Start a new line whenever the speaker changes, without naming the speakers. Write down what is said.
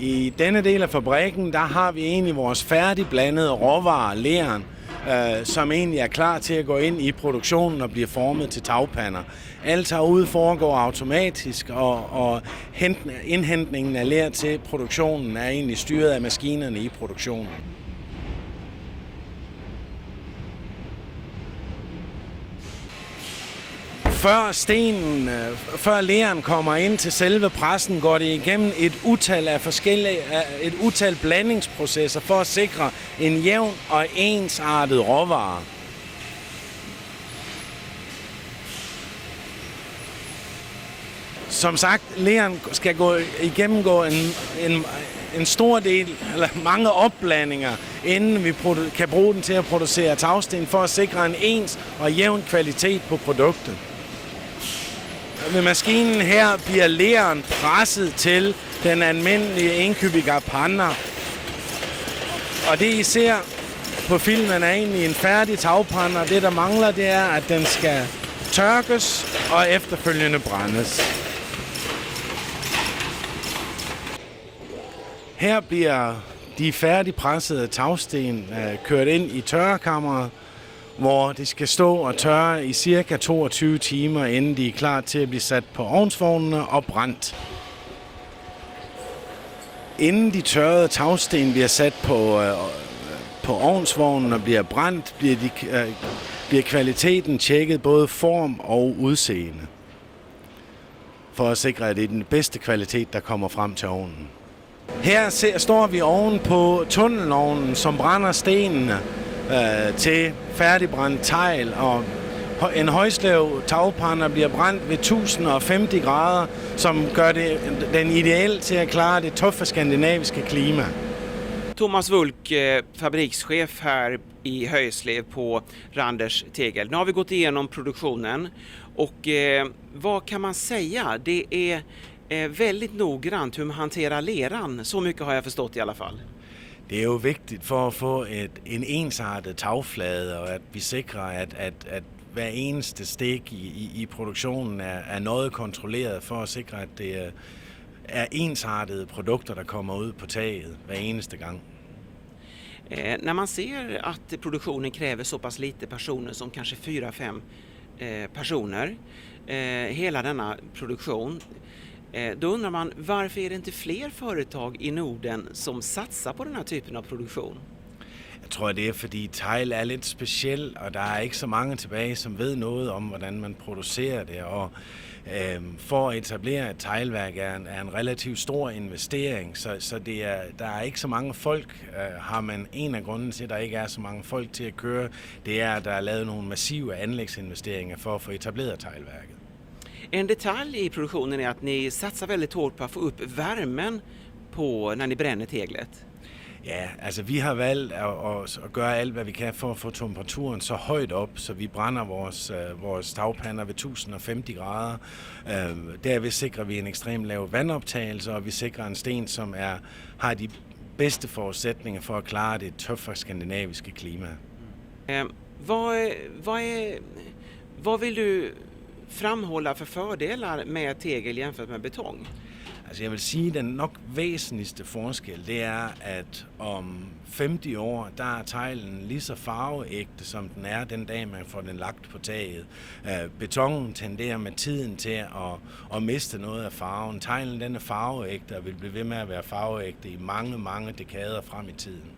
I denne del af fabrikken, der har vi egentlig vores færdigblandede råvarer, leren, som egentlig er klar til at gå ind i produktionen og blive formet til tagpander. Alt herude foregår automatisk, og indhentningen af ler til produktionen er egentlig styret af maskinerne i produktionen. Før leren kommer ind til selve pressen, går det igennem et utal blandingsprocesser for at sikre en jævn og ensartet råvare. Som sagt, leren skal gennemgå en stor del, eller mange opblandinger, inden vi kan bruge den til at producere tagsten for at sikre en ens og jævn kvalitet på produktet. Ved maskinen her bliver leren presset til den almindelige 1 kubikar pander. Og det I ser på filmen er egentlig en færdig tagpander. Det der mangler, det er, at den skal tørkes og efterfølgende brændes. Her bliver de færdigpressede tagsten kørt ind i tørrekammeret, hvor de skal stå og tørre i cirka 22 timer, inden de er klar til at blive sat på ovnsvognene og brændt. Inden de tørrede tagsten bliver sat på ovnsvognen og bliver brændt, bliver kvaliteten tjekket både form og udseende, for at sikre, at det er den bedste kvalitet, der kommer frem til ovnen. Her står vi oven på tunnelovnen, som brænder stenene til færdigbrændt tegl, og en højslav tagpander bliver brændt ved 1050 grader, som gør den ideel til at klare det tuffe skandinaviske klima.
Thomas Wulk, fabrikschef här i Höjslev på Randers Tegel. Nu har vi gått igenom produktionen och vad kan man säga? Det är väldigt noggrant hur man hanterar leran, så mycket har jag förstått i alla fall.
Det er jo vigtigt for at få en ensartet tagflade, og at vi sikrer, at hver eneste stik i produktionen er noget kontrolleret for at sikre, at det er ensartede produkter, der kommer ud på taget hver eneste gang.
När man ser att produktionen kräver så pass lite personer som kanske 4-5 personer, hela denna produktion, då undrar man, varför är det inte fler företag i Norden som satsar på den här typen av produktion?
Jeg tror, det er, fordi tegl er lidt speciel, og der er ikke så mange tilbage, som ved noget om, hvordan man producerer det. Og for at etablere et teglværk er en relativt stor investering, så der er ikke så mange folk. Har man en af grunden til, at der ikke er så mange folk til at køre, det er, at der er lavet nogle massive anlægsinvesteringer for at få etableret teglværket.
En detalj i produktionen är att ni satsar väldigt hårt på att få upp värmen på när ni bränner teglet.
Ja, altså vi har valgt at gøre alt, hvad vi kan for at få temperaturen så højt op, så vi brænder vores tagpander ved 1050 grader. Derved sikrer vi en ekstremt lav vandoptagelse, og vi sikrer en sten, som har de bedste forudsætninger for at klare det tuffe skandinaviske klima.
Vad vill du framhålla för fördelar med tegel jämfört med betong?
Altså jeg vil sige, at den nok væsentligste forskel, det er, at om 50 år, der er teglen lige så farveægte, som den er den dag, man får den lagt på taget. Betongen tenderer med tiden til at miste noget af farven. Teglen den er farveægte og vil blive ved med at være farveægte i mange, mange dekader frem i tiden.